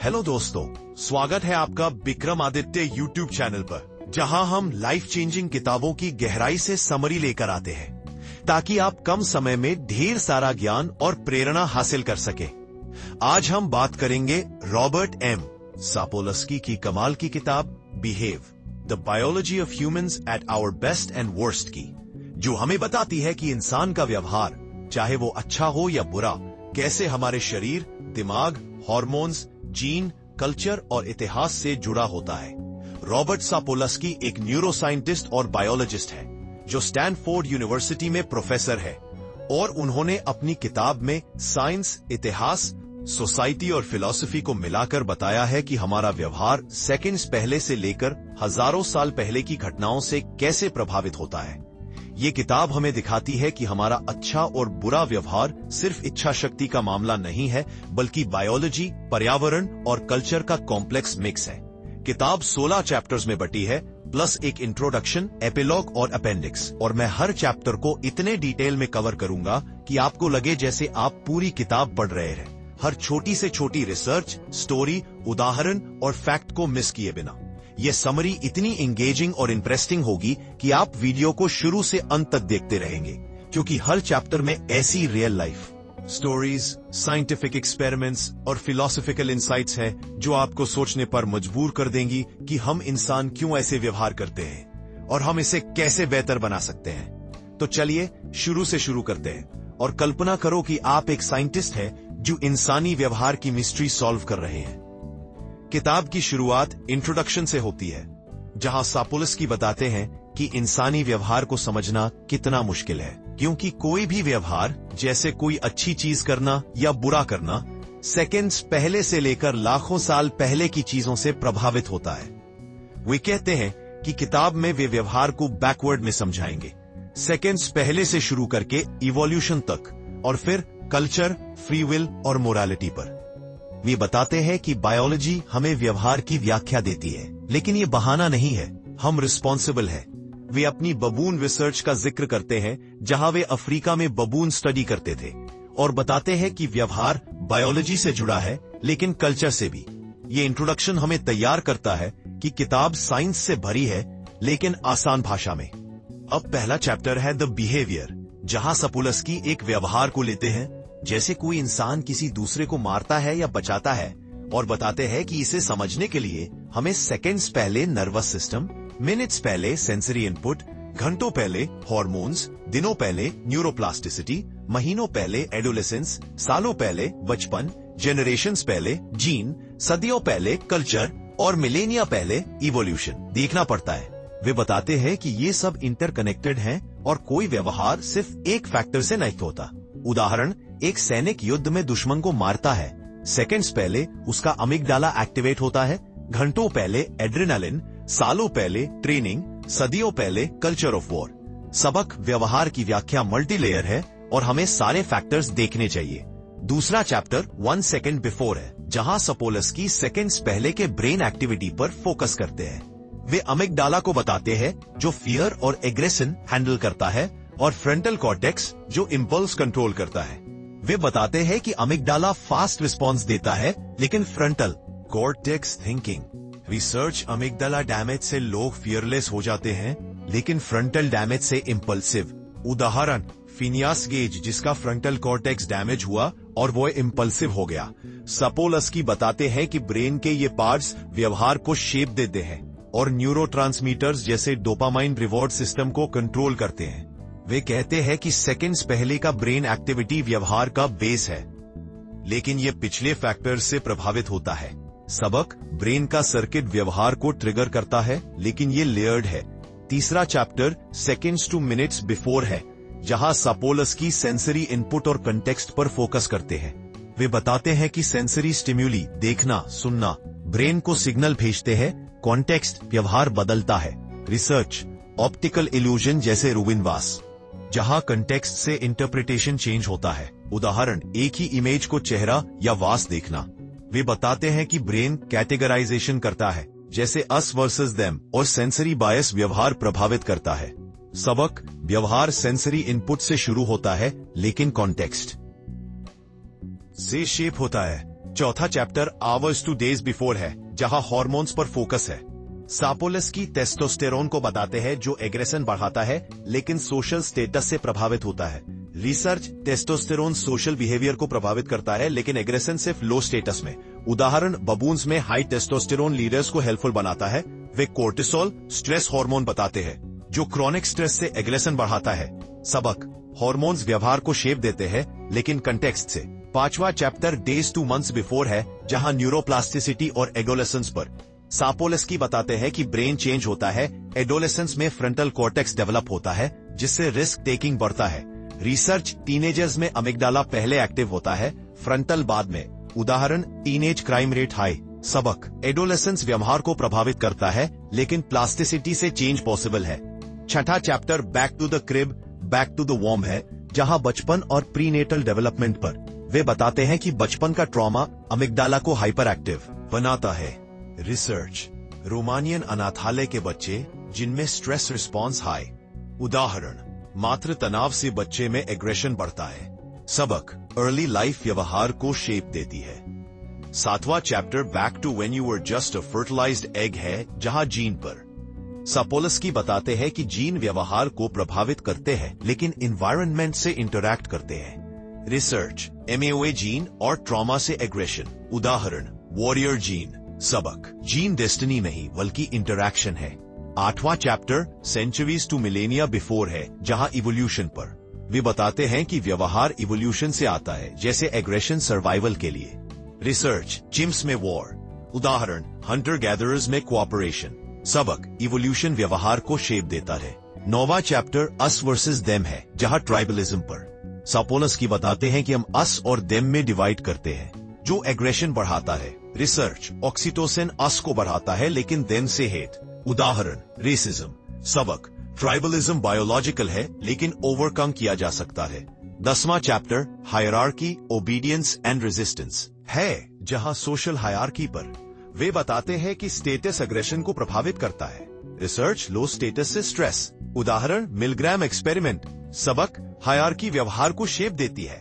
Hello दोस्तों, स्वागत है आपका विक्रमादित्य यूट्यूब चैनल पर, जहां हम लाइफ चेंजिंग किताबों की गहराई से समरी लेकर आते हैं ताकि आप कम समय में ढेर सारा ज्ञान और प्रेरणा हासिल कर सके। आज हम बात करेंगे रॉबर्ट एम सापोलस्की की कमाल की किताब behave the biology of humans at our best and worst की, जो हमें बताती है कि इंसान का व्यवहार, चाहे वो अच्छा हो या बुरा, कैसे हमारे शरीर, दिमाग, हार्मोन्स, जीन, कल्चर और इतिहास से जुड़ा होता है। रॉबर्ट सापोलस्की एक न्यूरोसाइंटिस्ट और बायोलॉजिस्ट है जो स्टैनफोर्ड यूनिवर्सिटी में प्रोफेसर है, और उन्होंने अपनी किताब में साइंस, इतिहास, सोसाइटी और फिलॉसफी को मिलाकर बताया है कि हमारा व्यवहार सेकंड्स पहले से लेकर हजारों साल पहले की घटनाओं से कैसे प्रभावित होता है। ये किताब हमें दिखाती है कि हमारा अच्छा और बुरा व्यवहार सिर्फ इच्छा शक्ति का मामला नहीं है, बल्कि बायोलॉजी, पर्यावरण और कल्चर का कॉम्प्लेक्स मिक्स है। किताब 16 चैप्टर्स में बटी है, प्लस एक इंट्रोडक्शन, एपिलॉग और अपेंडिक्स, और मैं हर चैप्टर को इतने डिटेल में कवर करूंगा कि आपको लगे जैसे आप पूरी किताब पढ़ रहे हैं, हर छोटी से छोटी रिसर्च, स्टोरी, उदाहरण और फैक्ट को मिस किए बिना। ये समरी इतनी एंगेजिंग और इंटरेस्टिंग होगी कि आप वीडियो को शुरू से अंत तक देखते रहेंगे, क्योंकि हर चैप्टर में ऐसी real life stories, scientific experiments और फिलोसॉफिकल इंसाइट्स हैं जो आपको सोचने पर मजबूर कर देंगी कि हम इंसान क्यों ऐसे व्यवहार करते हैं और हम इसे कैसे बेहतर बना सकते हैं। तो चलिए शुरू से शुरू करते हैं, और कल्पना करो कि आप एक साइंटिस्ट हैं जो इंसानी व्यवहार की मिस्ट्री सॉल्व कर रहे हैं। किताब की शुरुआत इंट्रोडक्शन से होती है, जहां सापोलस्की बताते हैं कि इंसानी व्यवहार को समझना कितना मुश्किल है, क्योंकि कोई भी व्यवहार, जैसे कोई अच्छी चीज करना या बुरा करना, सेकंड्स पहले से लेकर लाखों साल पहले की चीजों से प्रभावित होता है। वे कहते हैं कि किताब में वे व्यवहार को बैकवर्ड में समझाएंगे, सेकंड्स पहले से शुरू करके इवोल्यूशन तक, और फिर कल्चर, फ्री विल और मोरालिटी पर। वे बताते हैं कि बायोलॉजी हमें व्यवहार की व्याख्या देती है, लेकिन ये बहाना नहीं है, हम रिस्पॉन्सिबल हैं। वे अपनी बबून रिसर्च का जिक्र करते हैं, जहां वे अफ्रीका में बबून स्टडी करते थे, और बताते हैं कि व्यवहार बायोलॉजी से जुड़ा है, लेकिन कल्चर से भी। ये इंट्रोडक्शन हमें तैयार करता है कि किताब साइंस से भरी है, लेकिन आसान भाषा में। अब पहला चैप्टर है द बिहेवियर, जहां सापोलस्की एक व्यवहार को लेते हैं, जैसे कोई इंसान किसी दूसरे को मारता है या बचाता है, और बताते हैं कि इसे समझने के लिए हमें सेकंड्स पहले नर्वस सिस्टम, मिनट्स पहले सेंसरी इनपुट, घंटों पहले हार्मोन्स, दिनों पहले न्यूरोप्लास्टिसिटी, महीनों पहले एडोलेसेंस, सालों पहले बचपन, जनरेशंस पहले जीन, सदियों पहले कल्चर और मिलेनिया पहले इवोल्यूशन देखना पड़ता है। वे बताते हैं कि ये सब इंटरकनेक्टेड हैं और कोई व्यवहार सिर्फ एक फैक्टर से नहीं होता। उदाहरण, एक सैनिक युद्ध में दुश्मन को मारता है, सेकंड्स पहले उसका अमिगडाला एक्टिवेट होता है, घंटों पहले एड्रेनालिन, सालों पहले ट्रेनिंग, सदियों पहले कल्चर ऑफ वॉर। सबक व्यवहार की व्याख्या मल्टीलेयर है और हमें सारे फैक्टर्स देखने चाहिए। दूसरा चैप्टर 1 सेकंड बिफोर है, जहां सापोलस्की सेकंड्स पहले के ब्रेन एक्टिविटी पर फोकस करते हैं। वे अमिगडाला को बताते हैं जो फियर और एग्रेशन हैंडल करता है, और फ्रंटल कॉर्टेक्स जो इंपल्स कंट्रोल करता है। वे बताते हैं कि अमिगडाला फास्ट रिस्पॉन्स देता है, लेकिन frontal cortex thinking. Research, amygdala damage से लोग फियरलेस हो जाते हैं, लेकिन फ्रंटल डैमेज से इंपल्सिव। उदाहरण, फिनियास गेज, जिसका फ्रंटल कॉर्टेक्स डैमेज हुआ और वो इंपल्सिव हो गया। सापोलस्की बताते हैं कि ब्रेन के ये पार्ट्स व्यवहार को शेप देते हैं और न्यूरोट्रांसमीटर्स जैसे डोपामाइन रिवॉर्ड सिस्टम को कंट्रोल करते हैं। वे कहते हैं कि सेकंड्स पहले का ब्रेन एक्टिविटी व्यवहार का बेस है, लेकिन ये पिछले फैक्टर्स से प्रभावित होता है। सबक, ब्रेन का सर्किट व्यवहार को ट्रिगर करता है, लेकिन ये लेयर्ड है। तीसरा chapter seconds two minutes before है, जहां सापोलस्की सेंसरी इनपुट और कंटेक्स्ट पर फोकस करते हैं। वे बताते हैं कि सेंसरी स्टिम्युली, देखना, सुनना, ब्रेन को सिग्नल भेजते हैं, कॉन्टेक्स्ट व्यवहार बदलता है। रिसर्च, ऑप्टिकल इल्यूजन जैसे रूबिनवास, जहां कंटेक्स्ट से इंटरप्रिटेशन चेंज होता है। उदाहरण, एक ही इमेज को चेहरा या वास देखना। वे बताते हैं कि ब्रेन कैटेगराइजेशन करता है, जैसे अस वर्सेस देम, और सेंसरी बायस व्यवहार प्रभावित करता है। सबक, व्यवहार सेंसरी इनपुट से शुरू होता है, लेकिन कॉन्टेक्स्ट से शेप होता है। चौथा chapter hours two days before है, जहां हार्मोन्स पर फोकस है। सापोलस्की टेस्टोस्टेरोन को बताते हैं जो एग्रेशन बढ़ाता है लेकिन सोशल स्टेटस से प्रभावित होता है। रिसर्च, टेस्टोस्टेरोन सोशल बिहेवियर को प्रभावित करता है लेकिन एग्रेशन सिर्फ लो स्टेटस में। उदाहरण, बबून्स में हाई टेस्टोस्टेरोन लीडर्स को हेल्पफुल बनाता है। वे कोर्टिसोल, स्ट्रेस हार्मोन बताते हैं जो क्रॉनिक स्ट्रेस से एग्रेशन बढ़ाता है। सबक, हार्मोन्स व्यवहार को शेप देते हैं लेकिन कंटेक्स्ट से। पांचवा chapter days two months before है, जहां न्यूरोप्लास्टिसिटी और एडोलेसेंस पर। सापोलस्की बताते हैं कि ब्रेन चेंज होता है, एडोलेसेंस में फ्रंटल कॉर्टेक्स डेवलप होता है जिससे रिस्क टेकिंग बढ़ता है। रिसर्च, टीनेजर्स में अमिग्डाला पहले एक्टिव होता है, फ्रंटल बाद में। उदाहरण, टीनेज क्राइम रेट हाई। सबक, एडोलेसेंस व्यवहार को प्रभावित करता है लेकिन प्लास्टिसिटी से चेंज पॉसिबल है। छठा chapter back to the crib, back to the वॉर्म है, जहां बचपन और प्रीनेटल डेवलपमेंट पर। वे बताते हैं कि बचपन का ट्रॉमा अमिग्डाला को हाइपर एक्टिव बनाता है। रिसर्च, रोमानियन अनाथालय के बच्चे जिनमें स्ट्रेस रिस्पॉन्स हाई। उदाहरण, मातृ तनाव से बच्चे में एग्रेशन बढ़ता है। सबक, अर्ली लाइफ व्यवहार को शेप देती है। सातवां chapter back to when you were just a fertilised egg है, जहां जीन पर। सापोलस्की बताते हैं कि जीन व्यवहार को प्रभावित करते हैं लेकिन इन्वायरमेंट से इंटरैक्ट करते हैं। रिसर्च, एमएओए जीन और ट्रॉमा से एग्रेशन। उदाहरण, वॉरियर जीन। सबक, जीन डेस्टिनी नहीं बल्कि इंटरैक्शन है। आठवां chapter centuries to millennia before है, जहां इवोल्यूशन पर। वे बताते हैं कि व्यवहार इवोल्यूशन से आता है, जैसे एग्रेशन सर्वाइवल के लिए। रिसर्च, चिम्प्स में वॉर। उदाहरण, हंटर गैदरर्स में कोऑपरेशन। सबक, इवोल्यूशन व्यवहार को शेप देता है। नौवां चैप्टर अस वर्सेस देम है, जहां ट्राइबलिज्म पर। सापोलस्की बताते हैं कि हम अस और देम में डिवाइड करते हैं जो एग्रेशन बढ़ाता है। रिसर्च, ऑक्सीटोसिन अस को बढ़ाता है लेकिन देम से हेट। उदाहरण, रेसिज्म। सबक, ट्राइबलिज्म बायोलॉजिकल है लेकिन ओवरकम किया जा सकता है। 10वां chapter hierarchy, obedience and resistance है, जहां सोशल हायरार्की पर। वे बताते हैं कि स्टेटस एग्रेशन को प्रभावित करता है। रिसर्च, लो स्टेटस से स्ट्रेस। उदाहरण, मिलग्राम एक्सपेरिमेंट। सबक, हायरार्की व्यवहार को शेप देती है।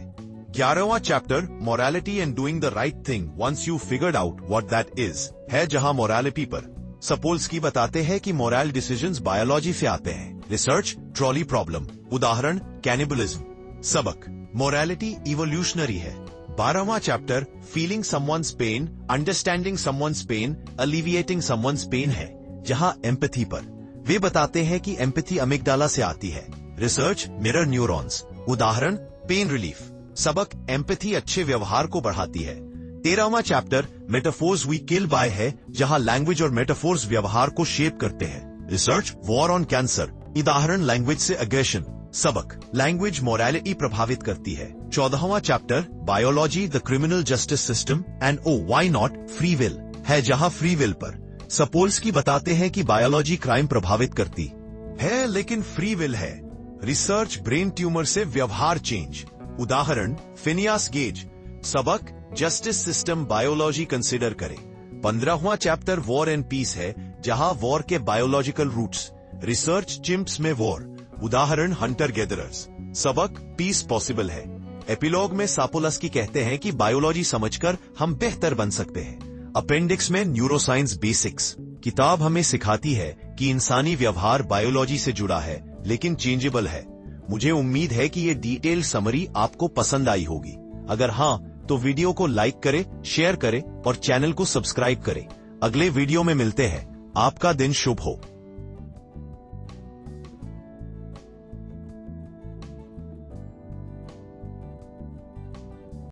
11वां chapter morality and doing the right thing once you figured out what that is है, जहां मोरालिटी पर। सपोल्स्की बताते हैं कि मोरल डिसीजंस बायोलॉजी से आते हैं। Research, trolley problem. उदाहरण, कैनिबलिज्म। सबक, मोरालिटी इवोल्यूशनरी है। 12वां chapter feeling someone's pain, understanding someone's pain, alleviating someone's pain है, जहां एम्पैथी पर। वे बताते हैं कि एम्पैथी अमिग्डाला से आती है। Research, mirror neurons. उदाहरण, पेन रिलीफ। सबक, एम्पैथी अच्छे व्यवहार को बढ़ाती है। 13वां chapter metaphors we kill by है, जहां लैंग्वेज और मेटाफोर्स व्यवहार को शेप करते हैं। Research, war on cancer. उदाहरण, लैंग्वेज से एग्रेशन। सबक, लैंग्वेज मोरालिटी प्रभावित करती है। 14वां chapter biology, the criminal justice system and oh why not free will है, जहां फ्री विल पर। सपोल्स्की बताते हैं कि बायोलॉजी क्राइम प्रभावित करती है लेकिन फ्री विल है। रिसर्च, ब्रेन ट्यूमर से व्यवहार चेंज। उदाहरण, फिनियास गेज। सबक, जस्टिस सिस्टम बायोलॉजी कंसिडर करें। 15वां चैप्टर वॉर एंड पीस है, जहां वॉर के बायोलॉजिकल रूट्स। रिसर्च, चिम्प्स में वॉर। उदाहरण, हंटर गैदरर्स। सबक, पीस पॉसिबल है। एपिलॉग में सापोलस्की कहते हैं कि बायोलॉजी समझकर हम बेहतर बन सकते हैं। अपेंडिक्स में न्यूरोसाइंस बेसिक्स। किताब हमें सिखाती है कि इंसानी व्यवहार बायोलॉजी से जुड़ा है लेकिन चेंजेबल है। मुझे उम्मीद है कि ये डिटेल समरी आपको पसंद आई होगी। अगर हाँ, तो वीडियो को लाइक करें, शेयर करें और चैनल को सब्सक्राइब करें। अगले वीडियो में मिलते हैं। आपका दिन शुभ हो।